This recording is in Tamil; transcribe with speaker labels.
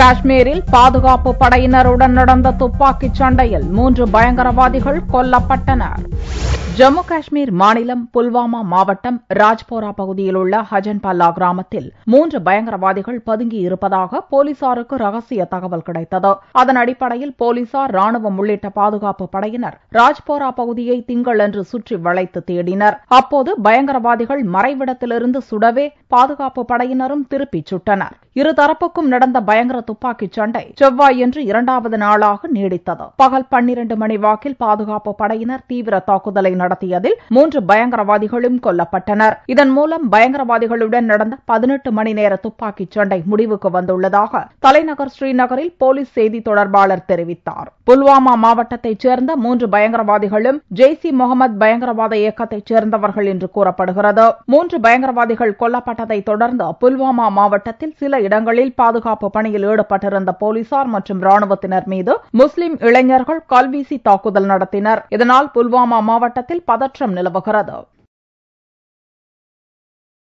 Speaker 1: காஷ்மீரில் பாதுகாப்பு படையினருடன் நடந்த துப்பாக்கிச் சண்டையில் 3 பயங்கரவாதிகள் கொல்லப்பட்டனர். ஜம்மு காஷ்மீர் மாநிலம் புல்வாமா மாவட்டம் ராஜ்போரா பகுதியில் உள்ள ஹஜன்பல்லா கிராமத்தில் 3 பயங்கரவாதிகள் பதுங்கியிருப்பதாக போலீசாருக்கு ரகசிய தகவல் கிடைத்தது. அதன் அடிப்படையில் போலீசார், ராணுவம் உள்ளிட்ட பாதுகாப்பு படையினர் ராஜ்போரா பகுதியை திங்களன்று சுற்றி வளைத்து தேடினர். அப்போது பயங்கரவாதிகள் மறைவிடத்திலிருந்து சுடவே பாதுகாப்பு படையினரும் திருப்பிச் சுட்டனர். இருதரப்புக்கும் நடந்த பயங்கர துப்பாக்கிச் சண்டை செவ்வாயன்று 2வது நாளாக நீடித்தது. பகல் 12 மணி வாக்கில் பாதுகாப்பு படையினர் தீவிர தாக்குதலை நடத்தியதில் 3 பயங்கரவாதிகளும் கொல்லப்பட்டனர். இதன் மூலம் பயங்கரவாதிகளுடன் நடந்த 18 மணி நேர துப்பாக்கிச் சண்டை முடிவுக்கு வந்துள்ளதாக தலைநகர் ஸ்ரீநகரில் போலீஸ் செய்தி தொடர்பாளர் தெரிவித்தார். புல்வாமா மாவட்டத்தைச் சேர்ந்த 3 பயங்கரவாதிகளும் ஜெய்ஷ்-இ-முகமது பயங்கரவாத இயக்கத்தைச் சேர்ந்தவர்கள் என்று கூறப்படுகிறது. 3 பயங்கரவாதிகள் கொல்லப்பட்டதைத் தொடர்ந்து புல்வாமா மாவட்டத்தில் சில இடங்களில் பாதுகாப்பு பணியில் ஈடுபட்டிருந்த போலீசார் மற்றும் ராணுவத்தினர் மீது முஸ்லிம் இளைஞர்கள் கல்வீசி தாக்குதல் நடத்தினர். இதனால் புல்வாமா மாவட்டத்தில் பதற்றம் நிலவுகிறது.